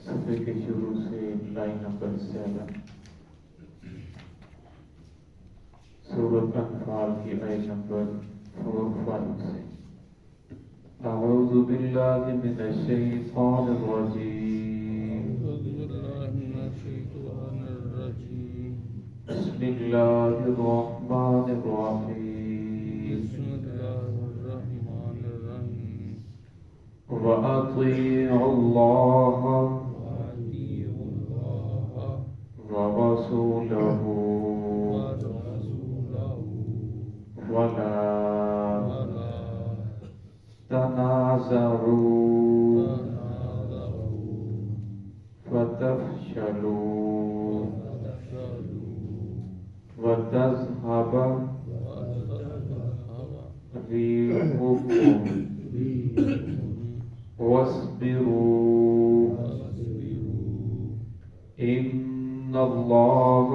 صفحے کے شروع سے لائن نمبر 7 سورۃ انفال کی آیت نمبر 4-5 سے اعوذ باللہ من الشیطان الرجیم بسم اللہ الرحمن الرحیم وَأَطِيعُوا اللَّهَ وَرَسُولَهُ وَلَا تَنَازَعُوا فَتَفْشَلُوا وَتَذْهَبَ رِيحُكُمْ واصبروا إن الله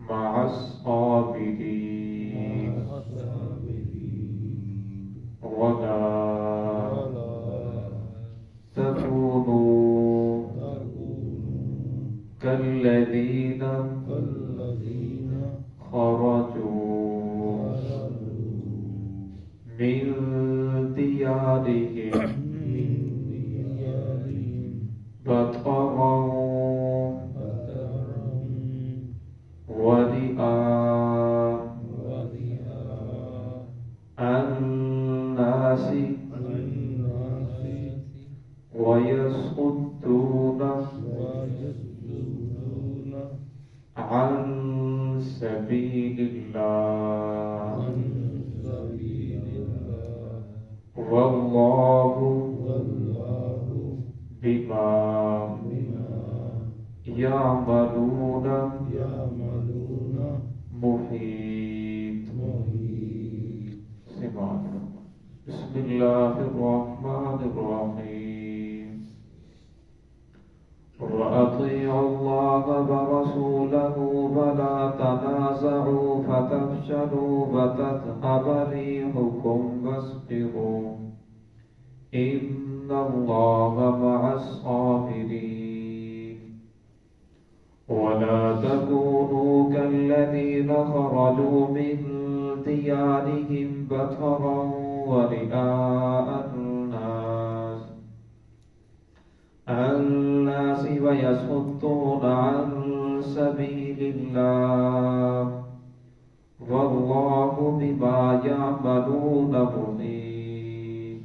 مع الصابرين ولا تكونوا كالذين خرجوا من ديارهم بطرا ورئاء الناس ويصدون عن سبيل الله واللہ بما یعملون محیط. بسم اللہ الرحمن الرحیم وَأَطِيعُوا اللَّهَ وَرَسُولَهُ وَلَا تَنَازَعُوا فَتَفْشَلُوا وَتَذْهَبَ رِيحُكُمْ وَاصْبِرُوا إِنَّ اللَّهَ مَعَ الصَّابِرِينَ وَلَا تَكُونُوا كَالَّذِينَ خَرَجُوا مِن دِيَارِهِمْ بَطَرًا وَرِئَاءَ الناس ويصدون عن سبيل الله والله بما يعملون محيط.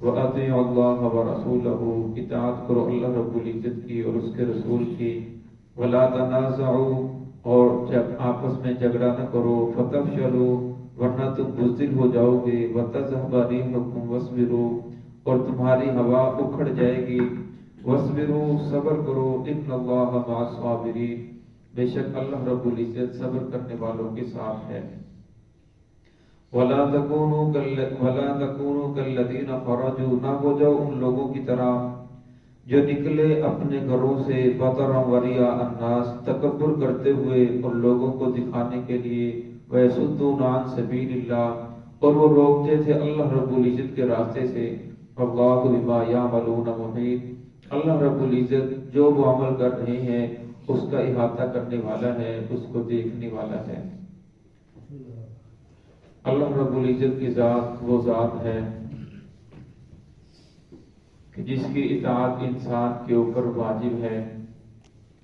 وَأَطِيعُوا اللَّهَ وَرَسُولَهُ اطاعت کرو اللہ رب العزت کی اور اس کے رسول کی. وَلَا تَنَازَعُوا اور جب آپس میں جھگڑا نہ کرو. فَتَفْشَلُوا ورنہ تم بزدل ہو جاؤ گے. وَتَذْهَبَ رِيحُكُمْ وَاصْبِرُوا اور تمہاری ہوا اکھڑ جائے گی. وَاصْبِرُوا صبر کرو. إِنَّ اللَّهَ مَعَ الصَّابِرِينَ بے شک اللہ رب العزت صبر کرنے والوں کے ساتھ ہے. وَلَا تَكُونُوا كَالَّذِينَ خَرَجُوا نہ ہو جاؤ ان لوگوں کی طرح جو نکلے اپنے گھروں سے بطرا ورئاء الناس تکبر کرتے ہوئے اور لوگوں کو دکھانے کے لیے. وَيَصُدُّونَ عَن سَبِيلِ اللَّهِ اور وہ روکتے تھے اللہ رب العزت کے راستے سے. اللہ بما یعملون محیط اللہ رب العزت جو وہ عمل کر رہے ہیں اس کا احاطہ کرنے والا ہے، اس کو دیکھنے والا ہے. اللہ رب العزت کی ذات وہ ذات ہے کہ جس کی اطاعت انسان کے اوپر واجب ہے.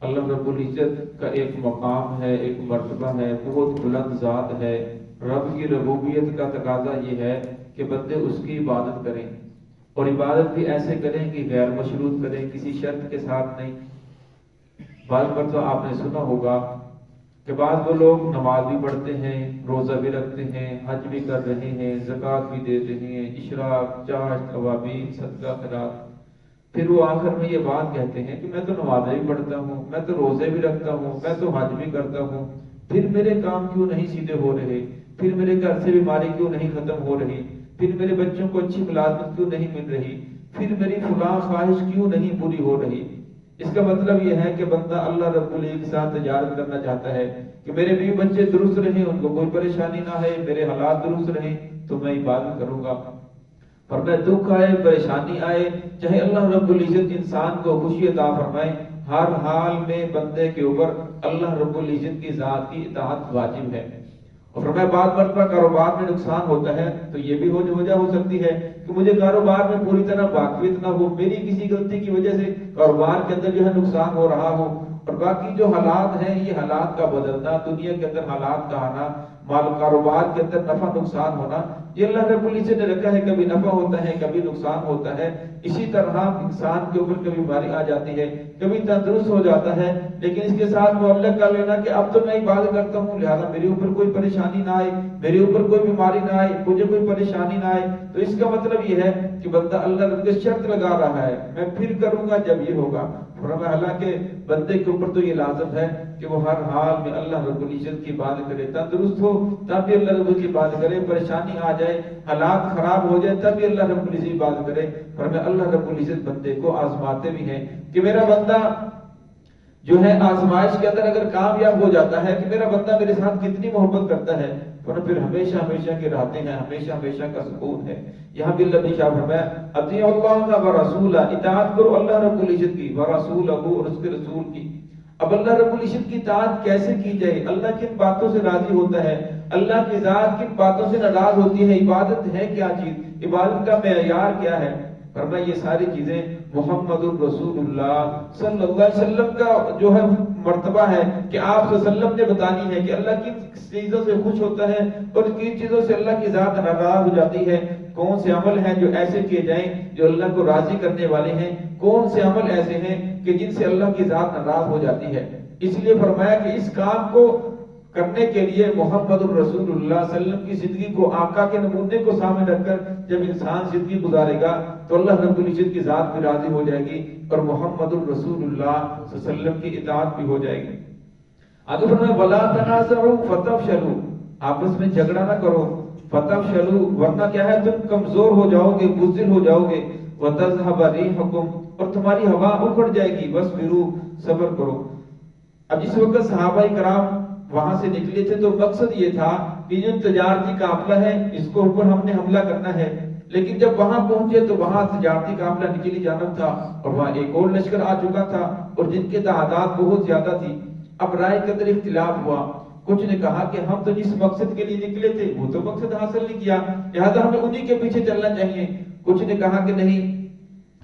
اللہ رب العزت کا ایک مقام ہے، ایک مرتبہ ہے، بہت بلند ذات ہے. رب کی ربوبیت کا تقاضا یہ ہے کہ بندے اس کی عبادت کریں اور عبادت بھی ایسے کریں کہ غیر مشروط کریں، کسی شرط کے ساتھ نہیں. بعض مرتبہ آپ نے سنا ہوگا کہ بعض وہ لوگ نماز بھی پڑھتے ہیں، روزہ بھی رکھتے ہیں، حج بھی کر رہے ہیں، زکوٰۃ بھی دے رہے ہیں، اشراق، چاشت، اوابین، صدقہ خیرات، پھر وہ آخر میں یہ بات کہتے ہیں کہ میں تو نمازیں بھی پڑھتا ہوں، میں تو روزے بھی رکھتا ہوں، میں تو حج بھی کرتا ہوں، پھر میرے کام کیوں نہیں سیدھے ہو رہے، پھر میرے گھر سے بیماری کیوں نہیں ختم ہو رہی، پھر میرے بچوں کو اچھی ملازمت کیوں نہیں مل رہی، پھر میری فلاں خواہش کیوں نہیں پوری ہو رہی. اس کا مطلب یہ ہے کہ بندہ اللہ رب العزت کے ساتھ تجارت کرنا چاہتا ہے کہ میرے بیوی بچے درست رہیں، ان کو کوئی پریشانی نہ ہے، میرے حالات درست رہیں تو میں عبادت کروں گا. فرمایا دکھ آئے پریشانی آئے، چاہے اللہ رب العزت انسان کو خوشی عطا فرمائے، ہر حال میں بندے کے اوپر اللہ رب العزت کی ذات کی اطاعت واجب ہے۔ اور فرمایا بعض مرتبہ کاروبار میں نقصان ہوتا ہے تو یہ بھی وجہ ہو سکتی ہے کہ مجھے کاروبار میں پوری طرح واقفیت نہ ہو، میری کسی غلطی کی وجہ سے کاروبار کے اندر جو ہے نقصان ہو رہا ہو، اور باقی جو حالات ہیں یہ حالات کا بدلنا، دنیا کے اندر حالات کا آنا، مال کاروبار کے اندر نفع نقصان ہونا، یہ اللہ رب العزت نے رکھا ہے، کبھی نفع ہوتا ہے کبھی نقصان ہوتا ہے۔ اسی طرح انسان کے اوپر کبھی بیماری آ جاتی ہے، کبھی تندرست ہو جاتا ہے، لیکن اس کے ساتھ معاملہ کر لینا کہ اب تو میں عبادت کرتا ہوں لہذا میرے اوپر کوئی پریشانی نہ آئے، میرے اوپر کوئی بیماری نہ آئے، مجھے کوئی پریشانی نہ آئے، تو اس کا مطلب یہ ہے کہ بندہ اللہ رب کی شرط لگا رہا ہے میں پھر کروں گا جب یہ ہوگا۔ حالانکہ بندے کے اوپر تو یہ لازم ہے کہ وہ ہر حال میں اللہ رب العزت کی عبادت کرے، تندرست ہو تب بھی اللہ رب العزت کی عبادت کرے، پریشانی آ جائے، حالات خراب ہو جائے تب بھی اللہ رب العزت کی عبادت کرے۔ فرمایا اللہ رب العزت بندے کو آزماتے بھی ہیں کہ میرا بندہ جو ہے آزمائش کے اندر اگر کامیاب ہو جاتا ہے کہ میرا بندہ میرے ساتھ کتنی محبت کرتا ہے، پھر ہمیشہ ہمیشہ کی راحتیں ہیں، ہمیشہ ہمیشہ کا سکون ہے۔ یہاں بھی اللہ نے کیا فرمایا، اطیعوا اللہ ورسولہ، اطاعت کرو اللہ رب العزت کی، ورسولہ اور اس کے رسول کی۔ اب اللہ رب العزت کی اطاعت کیسے کی جائے؟ اللہ کن باتوں سے راضی ہوتا ہے، اللہ کی ذات کن باتوں سے ناراض ہوتی ہے، عبادت ہے کیا چیز، عبادت کا معیار کیا ہے؟ فرمایا یہ ساری چیزیں محمد الرسول اللہ صلی اللہ علیہ وسلم کا جو ہے مرتبہ ہے کہ آپ صلی اللہ علیہ وسلم نے بتانی ہے کہ اللہ کن چیزوں سے خوش ہوتا ہے اور کن چیزوں سے اللہ کی ذات ناراض ہو جاتی ہے، کون سے عمل ہیں جو ایسے کیے جائیں جو اللہ کو راضی کرنے والے ہیں، کون سے عمل ایسے ہیں کہ جن سے اللہ کی ذات ناراض ہو جاتی ہے۔ اس لیے فرمایا کہ اس کام کو کرنے کے لیے محمد الرسول اللہ صلی اللہ علیہ وسلم کی زندگی کو، آقا کے نمونے کو سامنے رکھ کر جب انسان زندگی گزارے گا تو اللہ رب العزت کی ذات بھی راضی ہو جائے گی اور محمد الرسول اللہ صلی اللہ علیہ وسلم کی اطاعت بھی ہو جائے گی۔ آگے فرمایا وَلَا تَنَازَعُوا فَتَفْشَلُوا، آپس میں جھگڑا نہ کرو، فَتَفْشَلُوا ورنہ کیا ہے تم کمزور ہو جاؤ گے، بزدل ہو جاؤ گے، وَتَذْهَبَ رِيحُكُمْ اور تمہاری ہوا اکھڑ جائے گی، وَاصْبِرُوا صبر کرو۔ اب جس وقت صحابہ کرام وہاں سے نکلے تھے تو مقصد یہ تھا کہ جو تجارتی قافلہ ہے اس کو اوپر ہم نے حملہ کرنا ہے، لیکن جب وہاں پہنچے تو وہاں تجارتی قافلہ نکلی جانب تھا اور وہاں ایک اور لشکر آ چکا تھا اور جن کے تعداد بہت زیادہ تھی۔ اب رائے کے اندر اختلاف ہوا، کچھ نے کہا کہ ہم تو جس مقصد کے لیے نکلے تھے وہ تو مقصد حاصل نہیں کیا لہذا ہمیں انہی کے پیچھے چلنا چاہیے، کچھ نے کہا کہ نہیں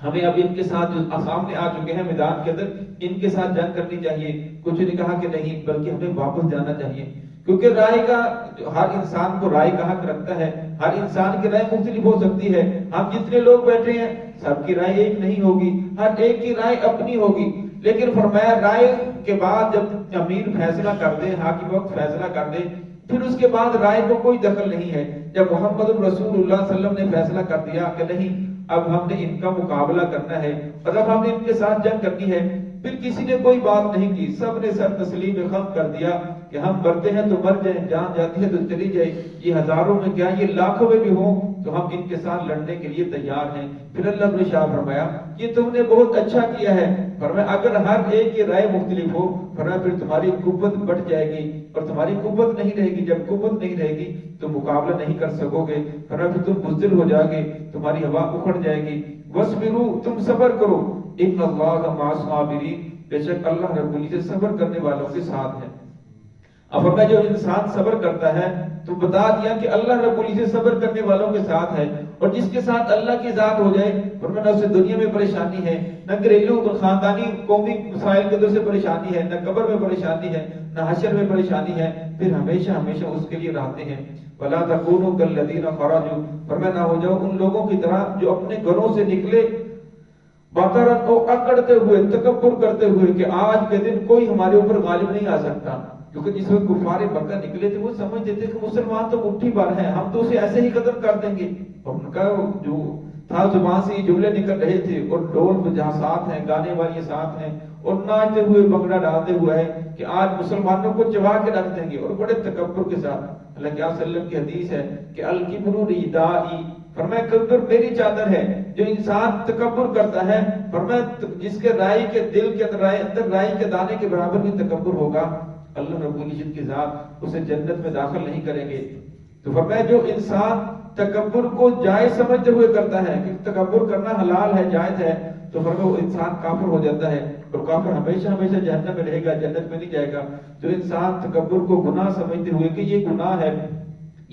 ہمیں اب ان کے ساتھ جو سامنے آ چکے ہیں میدان کے اندر ان کے ساتھ جنگ کرنی چاہیے، کچھ نے کہا کہ نہیں بلکہ ہمیں واپس جانا چاہیے، کیونکہ رائے کا ہر انسان کو رائے کا حق رکھتا ہے، ہر انسان کی رائے مختلف ہو سکتی ہے، ہم جتنے لوگ بیٹھے ہیں سب کی رائے ایک نہیں ہوگی، ہر ایک کی رائے اپنی ہوگی، لیکن فرمایا رائے کے بعد جب امیر فیصلہ کر دے، حاکم وقت فیصلہ کر دے، پھر اس کے بعد رائے کو کوئی دخل نہیں ہے۔ جب محمد رسول اللہ صلی اللہ علیہ وسلم نے فیصلہ کر دیا کہ نہیں اب ہم نے ان کا مقابلہ کرنا ہے اور اب ہم نے ان کے ساتھ جنگ کرنی ہے، پھر کسی نے کوئی بات نہیں کی، سب نے سر تسلیم خم کر دیا کہ ہم مرتے ہیں تو مر جائیں، جان جاتی ہے تو چلی جائے، یہ ہزاروں میں کیا یہ لاکھوں میں بھی ہوں تو ہم ان کے ساتھ لڑنے کے لیے تیار ہیں۔ پھر اللہ نے شاہ فرمایا یہ تم نے بہت اچھا کیا ہے، فرمایا اگر ہر ایک کی رائے مختلف ہو فرمایا پھر تمہاری قوت بڑھ جائے گی اور تمہاری قوت نہیں رہے گی، جب قوت نہیں رہے گی تو مقابلہ نہیں کر سکو گے، فرمایا پھر تم بزدل ہو جاؤ گے، تمہاری ہوا اکھڑ جائے گی، وَاصْبِرُوا تم صبر کرو، ان اللہ مع الصابرین بے شک اللہ رب العزت صبر کرنے والوں کے ساتھ ہے۔ اب فرمایا جو انسان صبر کرتا ہے تو بتا دیا کہ اللہ رب العزت صبر کرنے والوں کے ساتھ ہے، اور جس کے ساتھ اللہ کی ذات ہو جائے فرمایا نہ اسے دنیا میں پریشانی ہے، نہ گھریلو خاندانی قومی مسائل کے اندر سے پریشانی ہے، نہ قبر میں پریشانی ہے، نہ حشر میں پریشانی ہے، پھر ہمیشہ ہمیشہ اس کے لیے راحتیں ہیں۔ وَلَا تَكُونُوا كَالَّذِينَ خَرَجُوا فرمایا نہ ہو جاؤ ان لوگوں کی طرح جو اپنے گھروں سے نکلے باترن کو اکڑتے ہوئے، تکبر کرتے ہوئے کہ آج کے دن کوئی ہمارے اوپر غالب نہیں آ سکتا، کیونکہ جس وقت کفار مکہ نکلے تھے وہ سمجھتے تھے کہ مسلمان تو مٹھی بھر ہیں، ہم تو اسے ایسے ہی ختم کر دیں گے، اور ان کا جو تھا زبان سے یہ جملے نکل رہے تھے اور ڈھول جہاں ساتھ ہیں، گانے والی ساتھ ہیں اور ناچتے ہوئے بگڑا ڈالتے ہوئے ہے کہ آج مسلمانوں کو چبا کے رکھ دیں گے، اور بڑے تکبر کے ساتھ۔ اللہ کے صلی اللہ علیہ وسلم کی حدیث ہے کہ الکبر ردائی فرمایا کبر میری چادر ہے، جو انسان تکبر کرتا ہے فرمایا جس کے رائے کے دل کے اندر رائے کے دانے کے برابر بھی تکبر ہوگا اللہ رب العزت کی ذات اسے جنت میں داخل نہیں کریں گے۔ تو فرمایا جو انسان تکبر کو جائز سمجھتے ہوئے کرتا ہے کہ تکبر کرنا حلال ہے، جائز ہے، تو پھر وہ انسان کافر ہو جاتا ہے، اور کافر ہمیشہ ہمیشہ جہنم میں رہے گا، جنت میں نہیں جائے گا۔ جو انسان تکبر کو گناہ سمجھتے ہوئے کہ یہ گناہ ہے،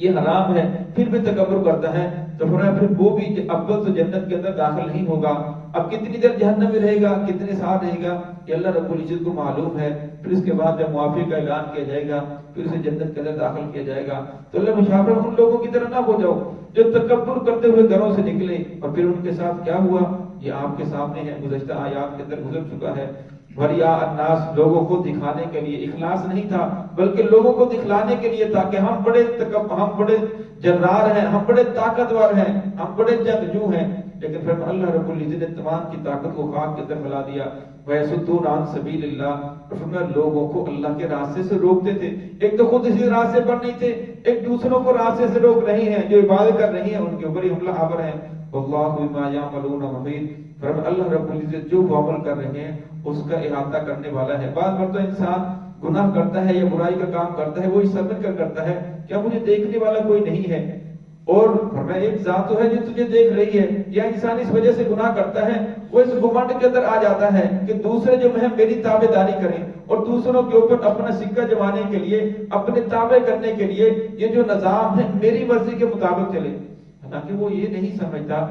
یہ حرام ہے، پھر بھی تکبر کرتا ہے، تو پھر وہ بھی اول تو جنت کے اندر داخل نہیں ہوگا۔ اب کتنی دیر جہنم میں رہے گا، کتنے سال رہے گا، یہ اللہ رب العزت کو معلوم ہے۔ پھر اس کے بعد جب معافی کا اعلان کیا جائے گا، پھر اسے جنت کے اندر داخل کیا جائے گا۔ تو اللہ مشابہ ان لوگوں کی طرح نہ ہو جاؤ جو تکبر کرتے ہوئے گھروں سے نکلے، اور پھر ان کے ساتھ کیا ہوا یہ آپ کے سامنے ہے، گزشتہ آیات کے اندر گزر چکا ہے۔ بھریا الناس، لوگوں کو دکھانے کے لیے، اخلاص نہیں تھا بلکہ لوگوں کو دکھلانے کے لیے، تاکہ ہم بڑے جرار ہیں، ہم بڑے طاقتور ہیں، ہم بڑے جنگجو ہیں۔ لیکن پھر اللہ رب العزت نے تمام کی طاقت کو خاک کے اندر ملا دیا۔ وَيَصُدُّونَ عَن سَبِيلِ اللَّهِ، اور فرمایا لوگوں کو اللہ کے راستے سے روکتے تھے۔ ایک تو خود اسی راستے پر نہیں تھے، ایک دوسروں کو راستے سے روک رہے ہیں، جو عبادت کر رہی ہیں ان کے اوپر ہی حملہ آور ہیں۔ وَاللَّهُ بِمَا يَعْمَلُونَ مُحِيطٌ، فرمایا اللہ رب العزت جو وہ عمل کر رہے ہیں اس کا احاطہ کرنے والا ہے۔ بعض بار تو انسان گناہ کرتا ہے یا برائی کا کام کرتا ہے، وہ اس سمجھ کر کرتا ہے کیا مجھے دیکھنے والا کوئی نہیں ہے، اور فرمایا ایک ذات تو ہے جو تجھے دیکھ رہی ہے۔ یا انسان اس وجہ سے گناہ کرتا ہے، وہ اس گمنڈ کے اندر آ جاتا ہے کہ دوسرے جو ہے میری تابع داری کریں، اور دوسروں کے اوپر اپنا سکہ جمانے کے لیے، اپنے تابع کرنے کے لیے یہ جو نظام ہے میری مرضی کے مطابق چلے۔ حالانکہ وہ یہ نہیں سمجھتا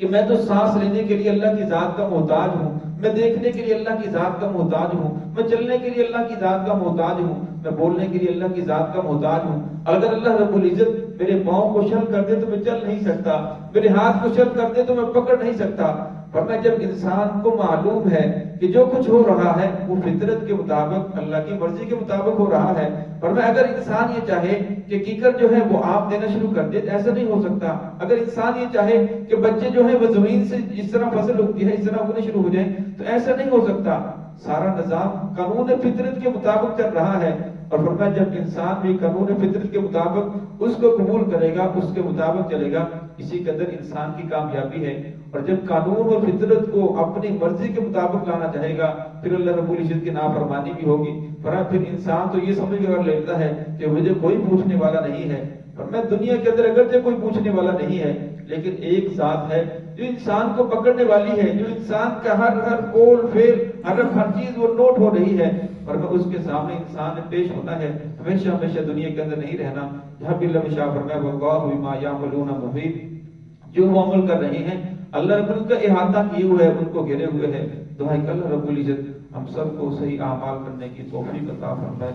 کہ میں تو سانس لینے کے لیے اللہ کی ذات کا محتاج ہوں، میں دیکھنے کے لیے اللہ کی ذات کا محتاج ہوں، میں چلنے کے لیے اللہ کی ذات کا محتاج ہوں، میں بولنے کے لیے اللہ کی ذات کا محتاج ہوں۔ اگر اللہ رب العزت میرے پاؤں کو شل کر دے تو میں چل نہیں سکتا، میرے ہاتھ کو شل کر دے تو میں پکڑ نہیں سکتا۔ فرمایا جب انسان کو معلوم ہے کہ جو کچھ ہو رہا ہے وہ فطرت کے مطابق، اللہ کی مرضی کے مطابق ہو رہا ہے، فرمایا اگر انسان یہ چاہے کہ کیکر جو ہے وہ آپ دینا شروع کر دے، ایسا نہیں ہو سکتا۔ اگر انسان یہ چاہے کہ بچے جو ہے وہ زمین سے جس طرح فصل اگتی ہے اس طرح اگنے شروع ہو جائیں، تو ایسا نہیں ہو سکتا۔ سارا نظام قانون فطرت کے مطابق چل رہا ہے، اور فرمایا جب انسان بھی قانون فطرت کے مطابق اس کو قبول کرے گا، اس کے مطابق چلے گا، اسی کے اندر انسان کی کامیابی ہے۔ اور جب قانون اور فطرت کو اپنی مرضی کے مطابق لانا چاہے گا، پھر اللہ رب العزت کی نافرمانی بھی ہوگی۔ پھر انسان تو یہ سمجھ کر لیتا ہے کہ مجھے کوئی پوچھنے والا نہیں ہے، اور میں دنیا کے اندر اگرچہ کوئی پوچھنے والا نہیں ہے، لیکن ایک ذات ہے جو انسان کو پکڑنے والی ہے، جو انسان کا ہر قول فعل ہر چیز وہ نوٹ ہو رہی ہے، اور اس کے سامنے انسان نے پیش ہونا ہے، ہمیشہ ہمیشہ دنیا کے اندر نہیں رہنا۔ جہاں بھی اللہ شاہ فرمایا واللہ بما یعملون محیط، جو وہ عمل کر رہے ہیں اللہ رب العزت کا احاطہ کیے ہوئے ہے، ان کو گھیرے ہوئے ہے۔ دعا ہے کہ اللہ رب العزت ہم سب کو صحیح اعمال کرنے کی توفیق عطا فرمائے۔